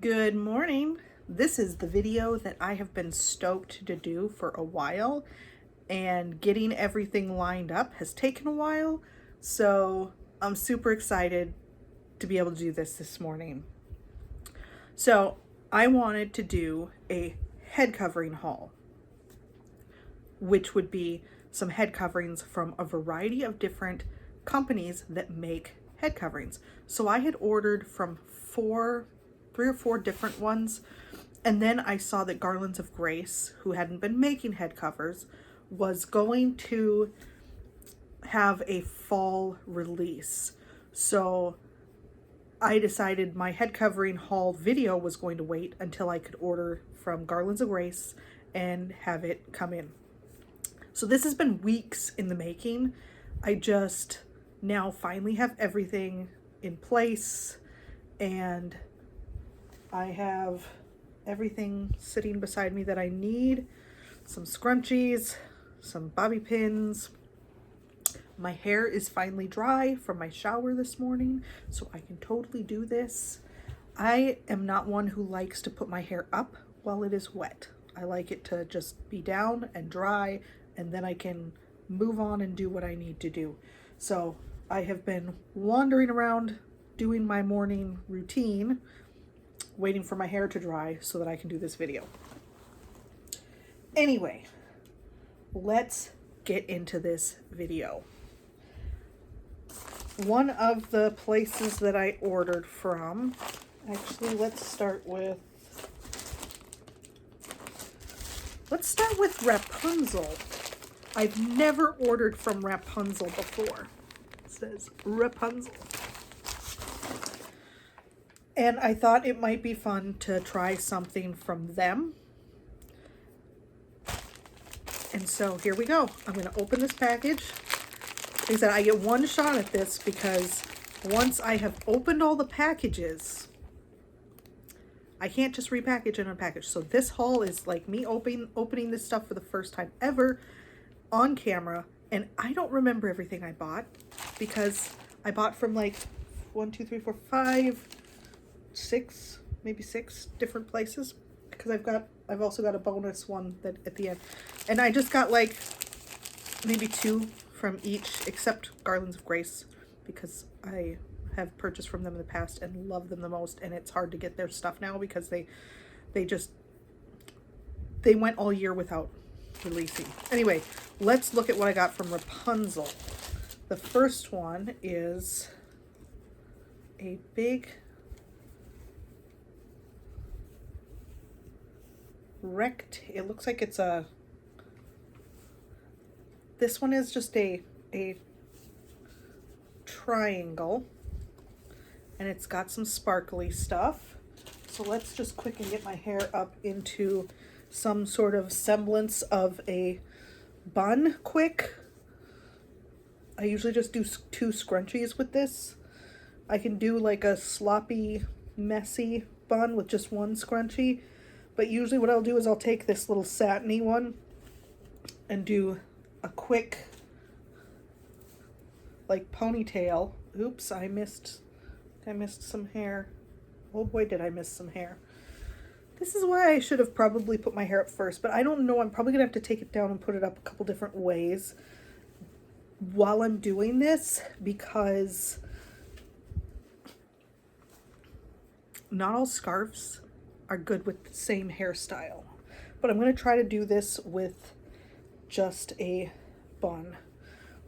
Good morning. This is the video that I have been stoked to do for a while, and getting everything lined up has taken a while, so I'm super excited to be able to do this morning. So I wanted to do a head covering haul, which would be some head coverings from a variety of different companies that make head coverings. So I had ordered from three or four different ones, and then I saw that Garlands of Grace, who hadn't been making head covers, was going to have a fall release. So I decided my head covering haul video was going to wait until I could order from Garlands of Grace and have it come in. So this has been weeks in the making. I just now finally have everything in place, and I have everything sitting beside me that I need. Some scrunchies, some bobby pins. My hair is finally dry from my shower this morning, so I can totally do this. I am not one who likes to put my hair up while it is wet. I like it to just be down and dry, and then I can move on and do what I need to do. So I have been wandering around doing my morning routine, waiting for my hair to dry so that I can do this video. Anyway, let's get into this video. One of the places that I ordered from, actually let's start with Rapunzel. I've never ordered from Rapunzel before. It says Rapunzel. And I thought it might be fun to try something from them. And so here we go. I'm going to open this package. Like I said, I get one shot at this because once I have opened all the packages, I can't just repackage and unpackage. So this haul is like me opening this stuff for the first time ever on camera. And I don't remember everything I bought because I bought from like 6 different places, because I've also got a bonus one that at the end, and I just got like maybe 2 from each, except Garlands of Grace, because I have purchased from them in the past and love them the most, and it's hard to get their stuff now because they went all year without releasing. Anyway, let's look at what I got from Rapunzel. The first one is a big it looks like it's this one is just a triangle, and it's got some sparkly stuff. So let's just quickly get my hair up into some sort of semblance of a bun quick. I usually just do 2 scrunchies with this. I can do like a sloppy, messy bun with just 1 scrunchie. But usually what I'll do is I'll take this little satiny one and do a quick like ponytail. Oops, I missed some hair. Oh boy, did I miss some hair. This is why I should have probably put my hair up first, but I don't know. I'm probably gonna have to take it down and put it up a couple different ways while I'm doing this, because not all scarves are good with the same hairstyle. But I'm going to try to do this with just a bun.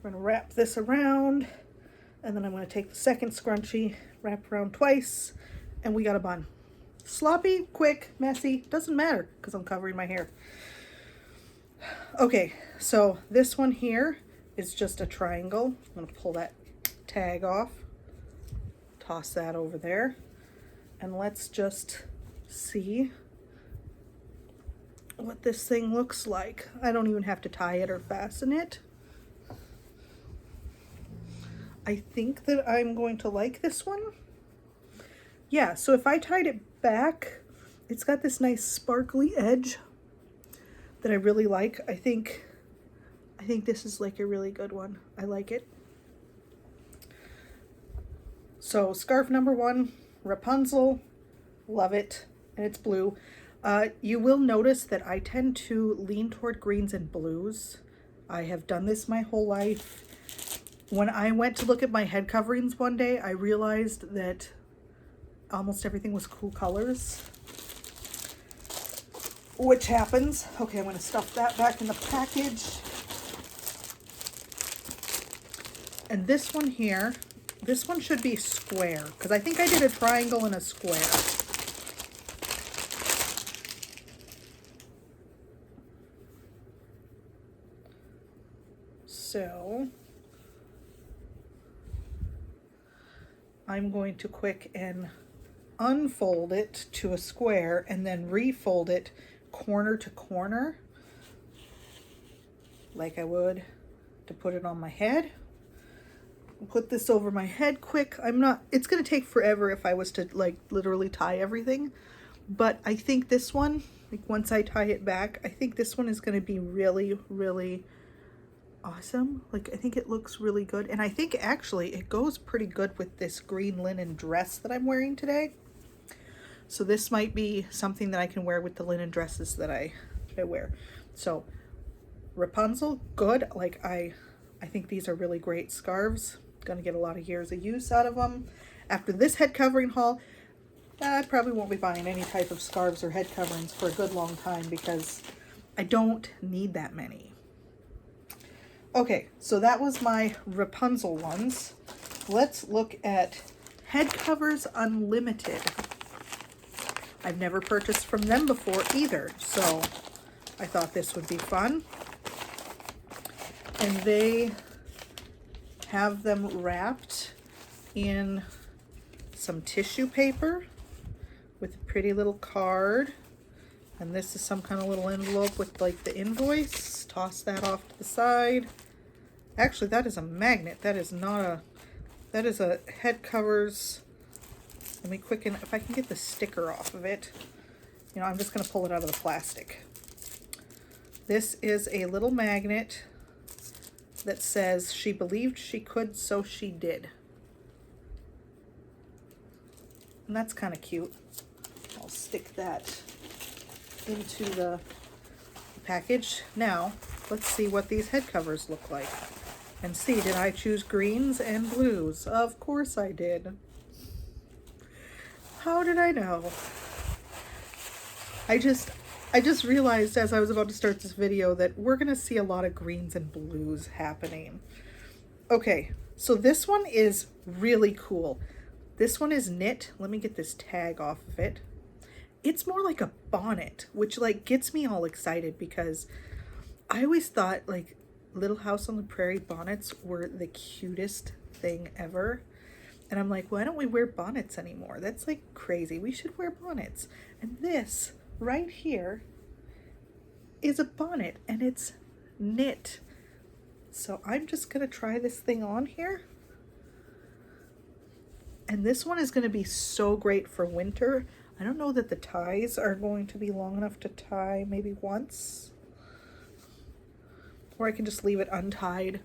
We're going to wrap this around, and then I'm going to take the second scrunchie, wrap around twice, and we got a bun. Sloppy, quick, messy, doesn't matter because I'm covering my hair. Okay, so this one here is just a triangle. I'm going to pull that tag off, toss that over there, and let's just see what this thing looks like. I don't even have to tie it or fasten it. I think that I'm going to like this one. Yeah, so if I tied it back, it's got this nice sparkly edge that I really like. I think this is like a really good one. I like it. So scarf number 1, Rapunzel, Love it. And it's blue. You will notice that I tend to lean toward greens and blues. I have done this my whole life. When I went to look at my head coverings one day, I realized that almost everything was cool colors, which happens. Okay, I'm going to stuff that back in the package. And this one here, this one should be square, because I think I did a triangle and a square. So I'm going to quick and unfold it to a square and then refold it corner to corner like I would to put it on my head. Put this over my head quick. It's gonna take forever if I was to like literally tie everything, but I think this one, like once I tie it back, I think this one is gonna be really, really awesome. Like I think it looks really good, and I think actually it goes pretty good with this green linen dress that I'm wearing today. So this might be something that I can wear with the linen dresses that I wear. So Rapunzel, good. Like I think these are really great scarves. Gonna get a lot of years of use out of them. After this head covering haul, I probably won't be buying any type of scarves or head coverings for a good long time because I don't need that many. Okay, so that was my Rapunzel ones. Let's look at Headcovers Unlimited. I've never purchased from them before either, so I thought this would be fun. And they have them wrapped in some tissue paper with a pretty little card. And this is some kind of little envelope with like the invoice. Toss that off to the side. Actually, that is a magnet. That is not a, that is a Headcovers. Let me quicken, if I can get the sticker off of it. You know, I'm just going to pull it out of the plastic. This is a little magnet that says, "She believed she could, so she did." And that's kind of cute. I'll stick that into the package. Now, let's see what these head covers look like. And see, did I choose greens and blues? Of course I did. How did I know? I just realized as I was about to start this video that we're gonna see a lot of greens and blues happening. Okay, so this one is really cool. This one is knit. Let me get this tag off of it. It's more like a bonnet, which like gets me all excited because I always thought like Little House on the Prairie bonnets were the cutest thing ever. And I'm like, why don't we wear bonnets anymore? That's like crazy. We should wear bonnets. And this right here is a bonnet and it's knit. So I'm just gonna try this thing on here. And this one is gonna be so great for winter. I don't know that the ties are going to be long enough to tie maybe once. Or I can just leave it untied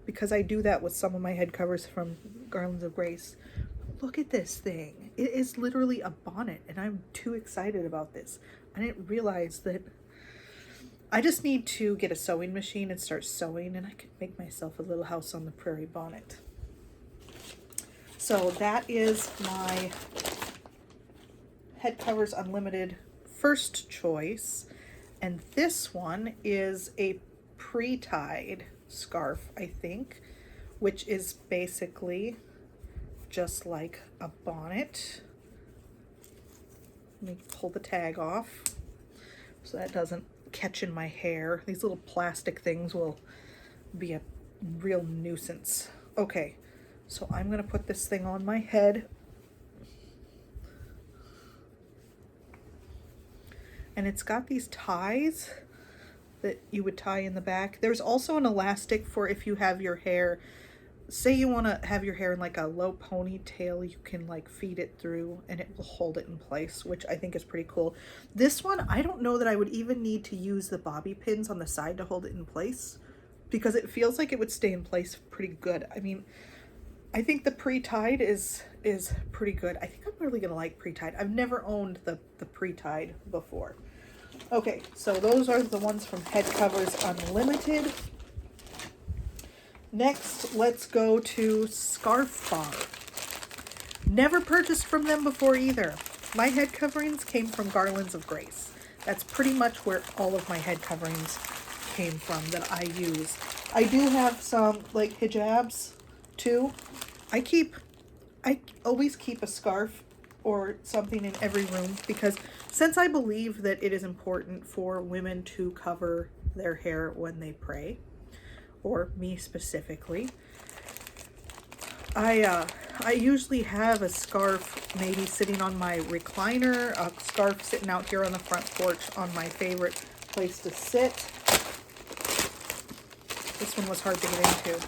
because I do that with some of my head covers from Garlands of Grace. Look at this thing. It is literally a bonnet and I'm too excited about this. I didn't realize that I just need to get a sewing machine and start sewing and I could make myself a Little House on the Prairie bonnet. So that is my Headcovers Unlimited first choice. And this one is a pre-tied scarf, I think, which is basically just like a bonnet. Let me pull the tag off so that doesn't catch in my hair. These little plastic things will be a real nuisance. Okay, so I'm gonna put this thing on my head. And it's got these ties that you would tie in the back. There's also an elastic for if you have your hair, say you want to have your hair in like a low ponytail, you can like feed it through and it will hold it in place, which I think is pretty cool. This one, I don't know that I would even need to use the bobby pins on the side to hold it in place because it feels like it would stay in place pretty good. I mean, I think the pre-tied is is pretty good. I think I'm really gonna like pre-tied. I've never owned the pre-tied before. Okay, so those are the ones from Headcovers Unlimited. Next, let's go to Scarf Bar. Never purchased from them before either. My head coverings came from Garlands of Grace. That's pretty much where all of my head coverings came from that I use. I do have some like hijabs too. I always keep a scarf or something in every room because since I believe that it is important for women to cover their hair when they pray, or me specifically, I usually have a scarf maybe sitting on my recliner, a scarf sitting out here on the front porch on my favorite place to sit. This one was hard to get into.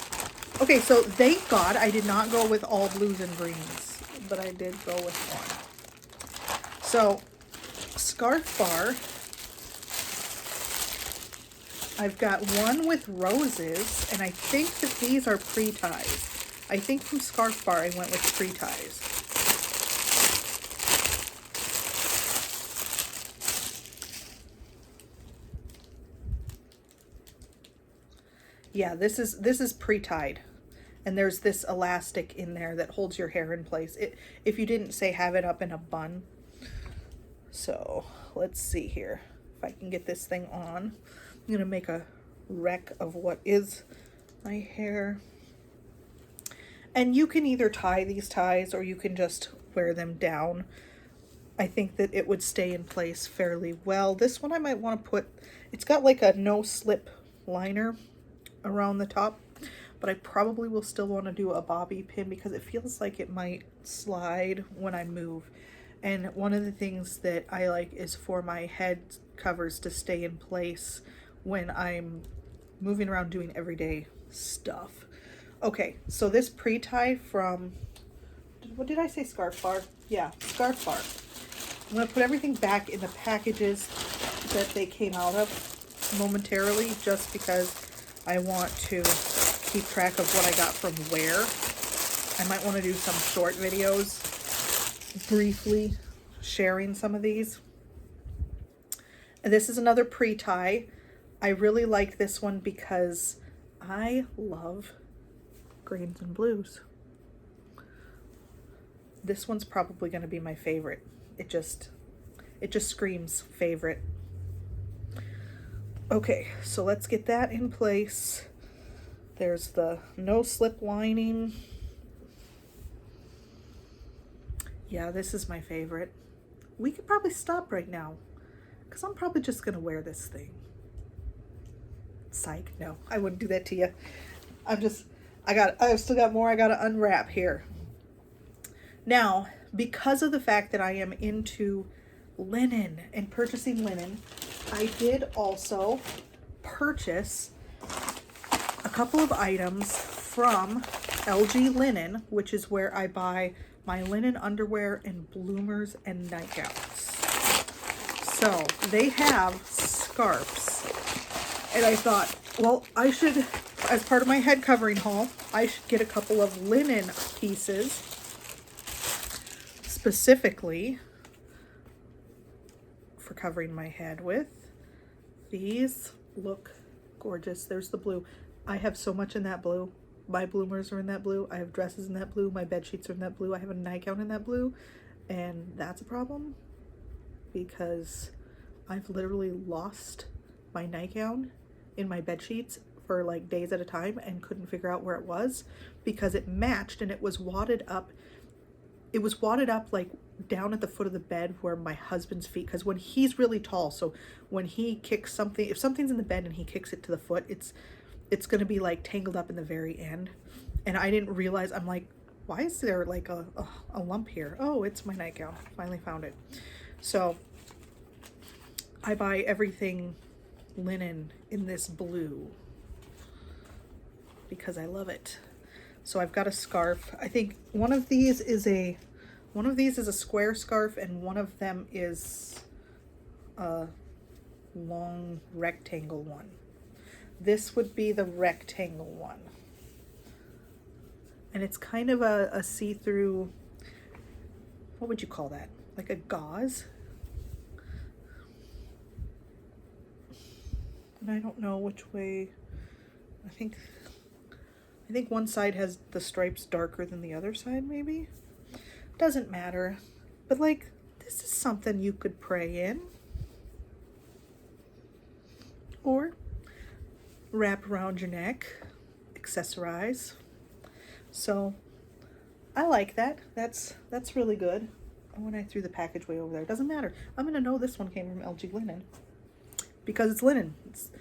Okay, so thank God I did not go with all blues and greens, but I did go with one. So, Scarf Bar, I've got one with roses, and I think that these are pre-ties. I think from Scarf Bar I went with pre-ties. Yeah, this is pre-tied. And there's this elastic in there that holds your hair in place. If you didn't say have it up in a bun. So let's see here if I can get this thing on. I'm gonna make a wreck of what is my hair. And you can either tie these ties or you can just wear them down. I think that it would stay in place fairly well. This one I might want to put, it's got like a no slip liner around the top, but I probably will still want to do a bobby pin because it feels like it might slide when I move. And one of the things that I like is for my head covers to stay in place when I'm moving around doing everyday stuff. Okay, so this pre-tie from, what did I say, Scarf Bar? Yeah, Scarf Bar. I'm going to put everything back in the packages that they came out of momentarily just because I want to keep track of what I got from where. I might want to do some short videos briefly sharing some of these. And this is another pre-tie. I really like this one because I love greens and blues. This one's probably going to be my favorite. It just screams favorite. Okay, so let's get that in place. There's the no slip lining. Yeah, this is my favorite. We could probably stop right now because I'm probably just gonna wear this thing. Psych, no, I wouldn't do that to you. I've still got more I gotta unwrap here. Now, because of the fact that I am into linen and purchasing linen, I did also purchase a couple of items from LG Linen, which is where I buy my linen underwear and bloomers and nightgowns. So they have scarves, and I thought, well, I should, as part of my head covering haul, I should get a couple of linen pieces specifically for covering my head with. These look gorgeous. There's the blue. I have so much in that blue. My bloomers are in that blue. I have dresses in that blue. My bed sheets are in that blue. I have a nightgown in that blue. And that's a problem because I've literally lost my nightgown in my bed sheets for like days at a time and couldn't figure out where it was because it matched and it was wadded up. It was wadded up like down at the foot of the bed where my husband's feet, because when he's really tall, so when he kicks something, if something's in the bed and he kicks it to the foot, it's going to be like tangled up in the very end. And I didn't realize, I'm like, why is there like a lump here? Oh, it's my nightgown. Finally found it. So I buy everything linen in this blue because I love it. So I've got a scarf. I think one of these is a square scarf and one of them is a long rectangle one. This would be the rectangle one. And it's kind of a see-through, what would you call that? Like a gauze? And I don't know which way. I think one side has the stripes darker than the other side, maybe. Doesn't matter. But like, this is something you could pray in. Or wrap around your neck, accessorize. So I like that. That's really good. Oh, when I threw the package way over there, it doesn't matter. I'm gonna know this one came from LG Linen because it's linen. It's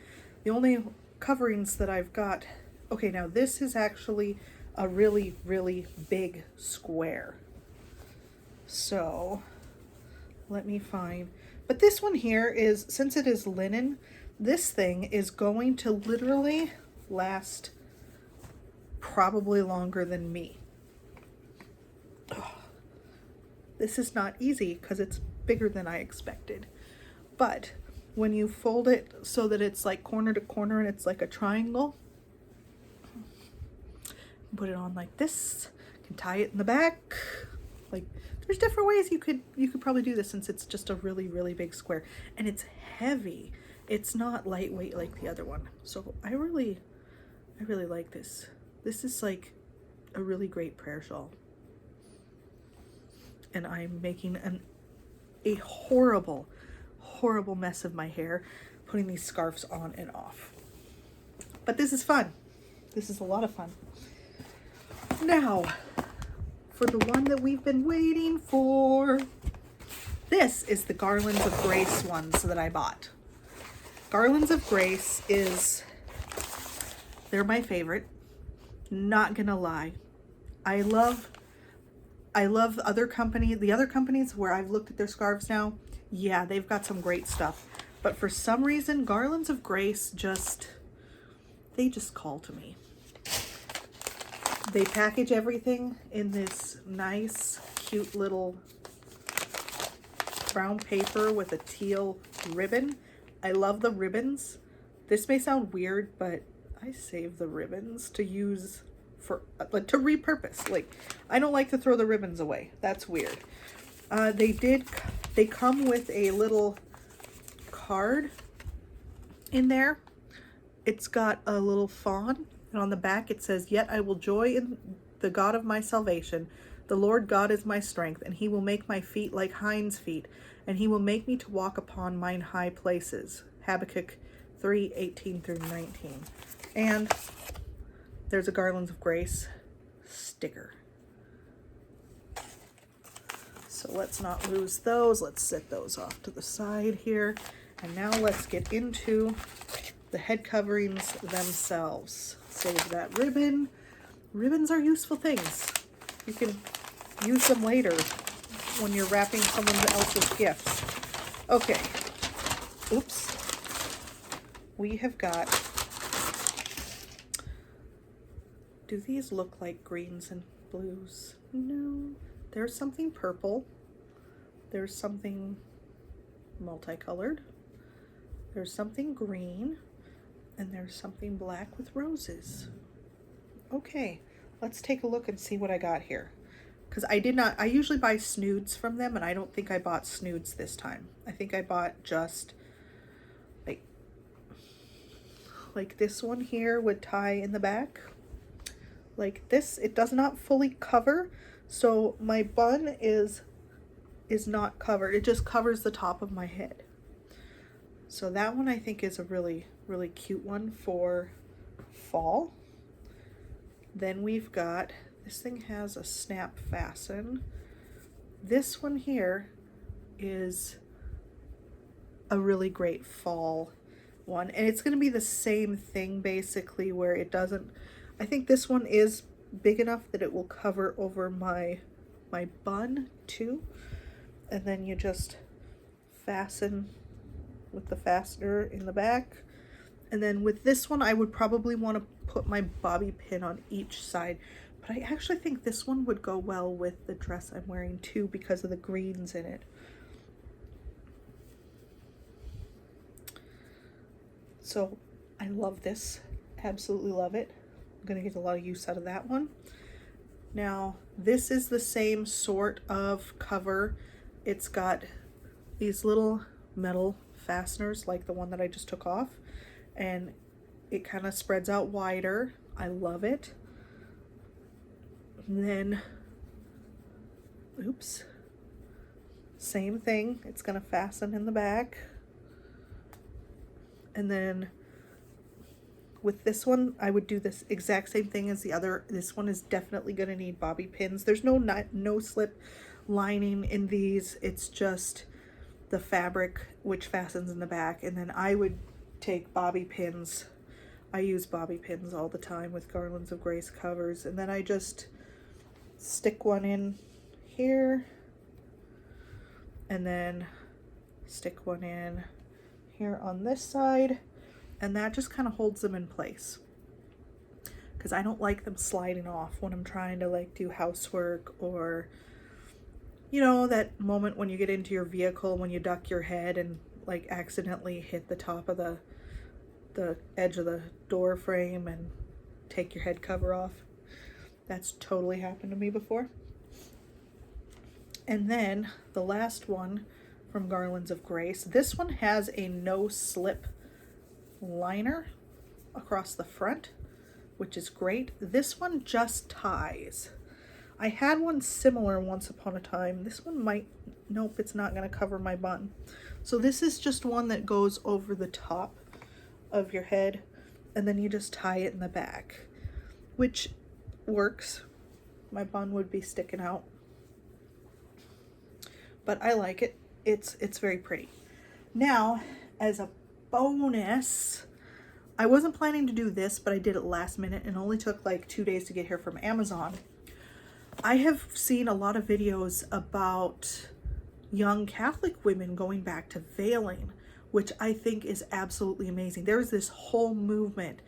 the only coverings that I've got. Okay, now this is actually a really, really big square. So let me find. But this one here is, since it is linen, this thing is going to literally last probably longer than me. Oh, this is not easy because it's bigger than I expected. But when you fold it so that it's like corner to corner and it's like a triangle, put it on like this, you can tie it in the back. Like, there's different ways you could probably do this, since it's just a really, really big square and it's heavy. It's not lightweight like the other one. So I really like this. This is like a really great prayer shawl. And I'm making a horrible, horrible mess of my hair putting these scarves on and off. But this is fun. This is a lot of fun. Now, for the one that we've been waiting for. This is the Garlands of Grace ones that I bought. Garlands of Grace they're my favorite. Not gonna lie. I love the other companies where I've looked at their scarves now. Yeah, they've got some great stuff. But for some reason, Garlands of Grace they just call to me. They package everything in this nice, cute little brown paper with a teal ribbon. I love the ribbons. This may sound weird, but I save the ribbons to use for, like, to repurpose. Like, I don't like to throw the ribbons away. That's weird. They come with a little card in there. It's got a little fawn, and on the back it says, "Yet I will joy in the God of my salvation. The Lord God is my strength, and he will make my feet like hinds' feet, and he will make me to walk upon mine high places." Habakkuk 3:18-19. And there's a Garlands of Grace sticker. So let's not lose those. Let's set those off to the side here. And now let's get into the head coverings themselves. Save that ribbon. Ribbons are useful things. You can use them later when you're wrapping someone else's gifts. Okay. Oops. We have got... Do these look like greens and blues? No. There's something purple. There's something multicolored. There's something green. And there's something black with roses. Okay, let's take a look and see what I got here. Because I usually buy snoods from them, and I don't think I bought snoods this time. I think I bought just like this one here would tie in the back. Like this, it does not fully cover, so my bun is not covered. It just covers the top of my head. So that one I think is a really, really cute one for fall. Then we've got, this thing has a snap fasten. This one here is a really great fall one. And it's going to be the same thing basically, where it doesn't, I think this one is big enough that it will cover over my bun too. And then you just fasten with the fastener in the back. And then with this one, I would probably want to put my bobby pin on each side. But I actually think this one would go well with the dress I'm wearing too, because of the greens in it. So I love this. Absolutely love it. I'm going to get a lot of use out of that one. Now, this is the same sort of cover. It's got these little metal fasteners like the one that I just took off, and it kind of spreads out wider. I love it. And then, oops, same thing. It's gonna fasten in the back. And then with this one, I would do this exact same thing as the other. This one is definitely going to need bobby pins. There's no slip lining in these. It's just the fabric which fastens in the back. And then I would take bobby pins. I use bobby pins all the time with Garlands of Grace covers. And then I just stick one in here. And then stick one in here on this side. And that just kind of holds them in place, because I don't like them sliding off when I'm trying to like do housework, or you know, that moment when you get into your vehicle when you duck your head and like accidentally hit the top of the edge of the door frame and take your head cover off. That's totally happened to me before. And then the last one from Garlands of Grace. This one has a no slip liner across the front, which is great. This one just ties. I had one similar once upon a time. This one might, nope, it's not going to cover my bun. So this is just one that goes over the top of your head, and then you just tie it in the back, which works. My bun would be sticking out, but I like it. It's very pretty. Now, as a bonus, I wasn't planning to do this, but I did it last minute and only took like 2 days to get here from Amazon. I have seen a lot of videos about young Catholic women going back to veiling, which I think is absolutely amazing. There's this whole movement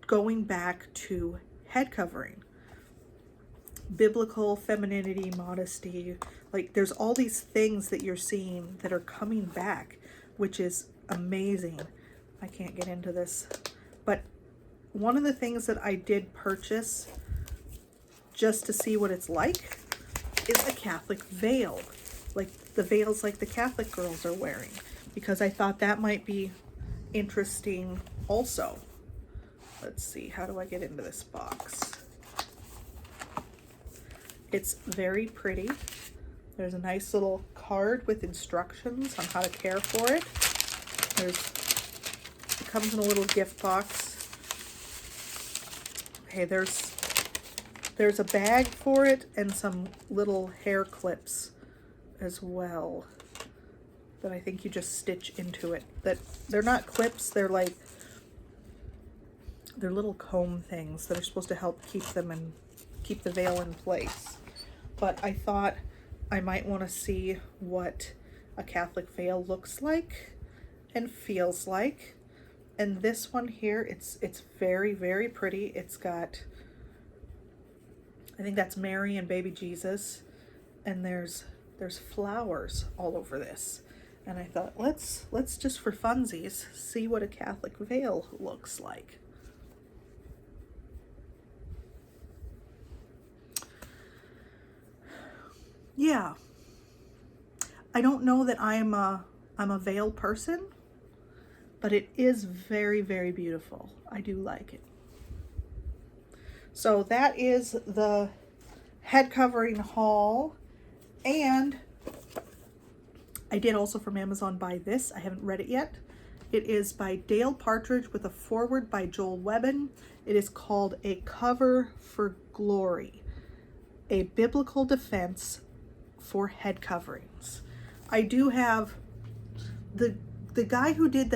going back to head covering, biblical femininity, modesty. Like there's all these things that you're seeing that are coming back, which is amazing. I can't get into this, but one of the things that I did purchase just to see what it's like is a Catholic veil, like the veils like the Catholic girls are wearing, because I thought that might be interesting also. Let's see, how do I get into this box? It's very pretty. There's a nice little card with instructions on how to care for it. It comes in a little gift box. Okay, there's a bag for it and some little hair clips as well that I think you just stitch into it. That they're not clips, they're little comb things that are supposed to help keep the veil in place. But I thought I might want to see what a Catholic veil looks like and feels like. And this one here, it's very, very pretty. It's got, I think that's Mary and baby Jesus, and there's flowers all over this. And I thought, let's just for funsies see what a Catholic veil looks like. Yeah, I don't know that I'm a veil person, but it is very, very beautiful. I do like it. So that is the Headcovering Haul. And I did also from Amazon buy this. I haven't read it yet. It is by Dale Partridge with a foreword by Joel Webbin. It is called A Cover for Glory, a biblical defense for head coverings. I do have the guy who did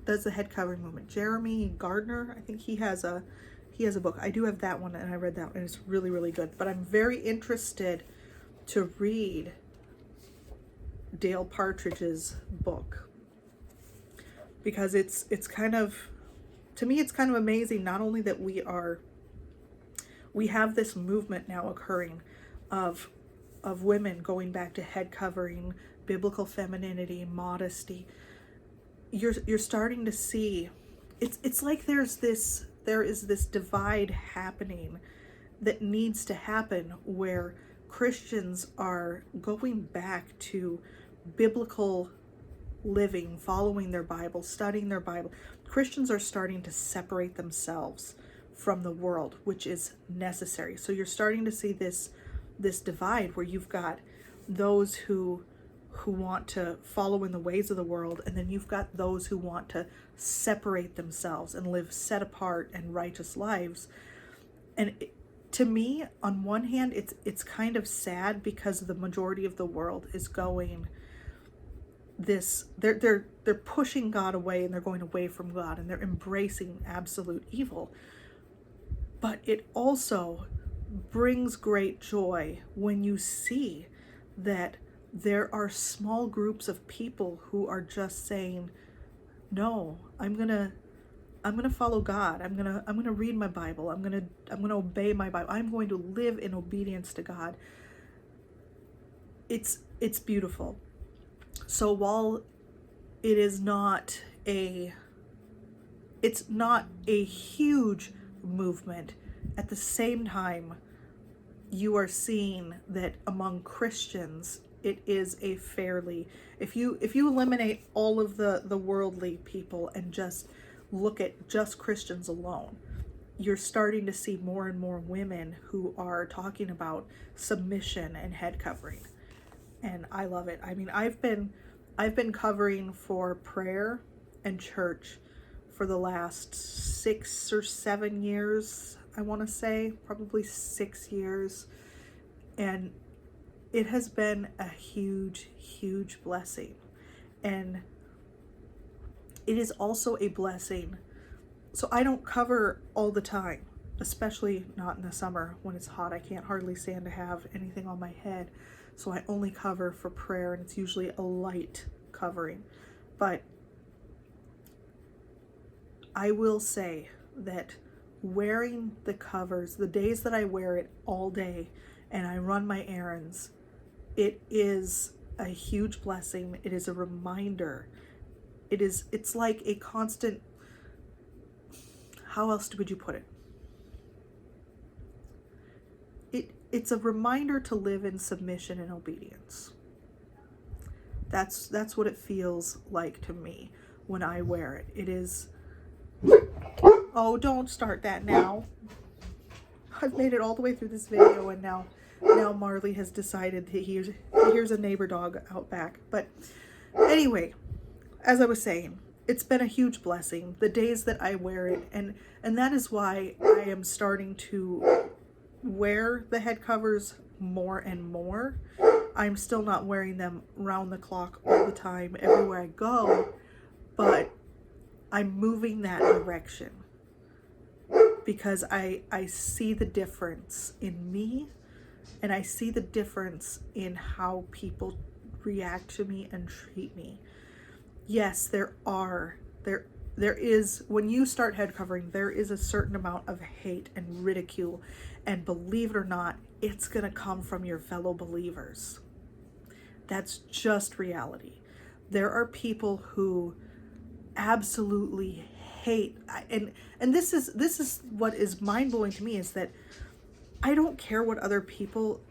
does the head covering movement, Jeremy Gardner. I think he has a book. I do have that one, and I read that one, and it's really, really good. But I'm very interested to read Dale Partridge's book, because it's kind of, to me, it's kind of amazing, not only that we have this movement now occurring of women going back to head covering, biblical femininity, modesty. You're starting to see, it's like there is this divide happening, that needs to happen where Christians are going back to biblical living, following their Bible, studying their Bible. Christians are starting to separate themselves from the world, which is necessary. So you're starting to see this divide where you've got those who want to follow in the ways of the world, and then you've got those who want to separate themselves and live set apart and righteous lives. And to me, on one hand, it's kind of sad because the majority of the world is going this, they're pushing God away, and they're going away from God, and they're embracing absolute evil. But it also brings great joy when you see that there are small groups of people who are just saying, no, I'm gonna follow God. I'm gonna read my Bible. I'm gonna obey my Bible. I'm going to live in obedience to God. It's beautiful. So while it's not a huge movement, at the same time, you are seeing that among Christians, it is a fairly, if you eliminate all of the worldly people and just look at just Christians alone, you're starting to see more and more women who are talking about submission and head covering. And I love it. I mean, I've been covering for prayer and church for the last 6 or 7 years, I want to say, probably 6 years. And it has been a huge, huge blessing. And it is also a blessing. So I don't cover all the time, especially not in the summer when it's hot. I can't hardly stand to have anything on my head. So I only cover for prayer, and it's usually a light covering. But I will say that wearing the covers, the days that I wear it all day and I run my errands, it is a huge blessing. It is a reminder. It's like a constant, how else would you put it? It's a reminder to live in submission and obedience. That's what it feels like to me when I wear it. It is, oh, don't start that now. I've made it all the way through this video, and now Marley has decided that he hears a neighbor dog out back. But anyway, as I was saying, it's been a huge blessing, the days that I wear it, and that is why I am starting to wear the head covers more and more. I'm still not wearing them round the clock all the time everywhere I go, but I'm moving that direction because I see the difference in me, and I see the difference in how people react to me and treat me. Yes, there is, when you start head covering, there is a certain amount of hate and ridicule, and believe it or not, it's gonna come from your fellow believers. That's just reality. There are people who absolutely hate, and this is what is mind-blowing to me, is that I don't care what other people,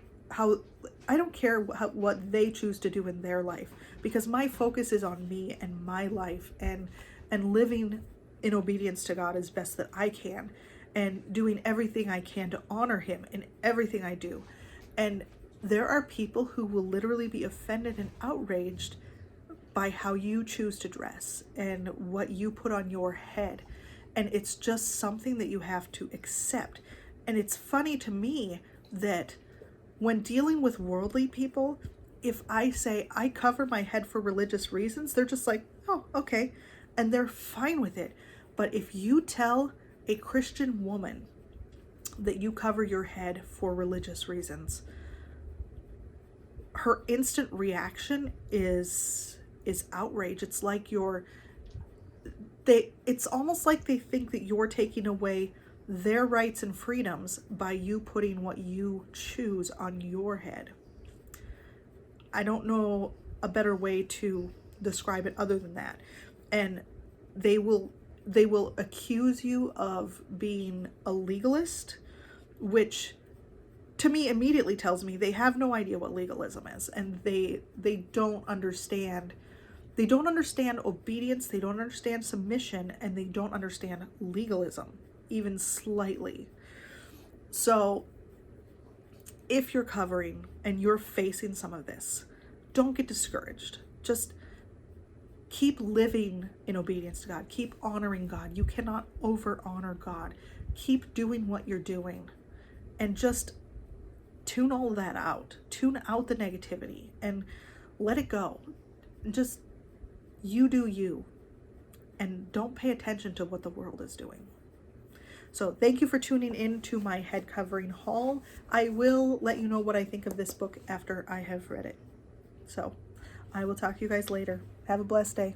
what they choose to do in their life, because my focus is on me and my life, and living in obedience to God as best that I can, and doing everything I can to honor him in everything I do. And there are people who will literally be offended and outraged by how you choose to dress and what you put on your head. And it's just something that you have to accept. And it's funny to me that when dealing with worldly people, if I say I cover my head for religious reasons, they're just like, oh, okay. And they're fine with it. But if you tell a Christian woman that you cover your head for religious reasons, her instant reaction is outrage. It's like it's almost like they think that you're taking away their rights and freedoms by you putting what you choose on your head. I don't know a better way to describe it other than that. And they will accuse you of being a legalist, which to me immediately tells me they have no idea what legalism is, and they don't understand. They don't understand obedience, they don't understand submission, and they don't understand legalism, even slightly. So if you're covering and you're facing some of this, don't get discouraged. Just keep living in obedience to God. Keep honoring God. You cannot over honor God. Keep doing what you're doing, and just tune all of that out. Tune out the negativity and let it go. Just you do you, and don't pay attention to what the world is doing. So thank you for tuning in to my head covering haul. I will let you know what I think of this book after I have read it. So I will talk to you guys later. Have a blessed day.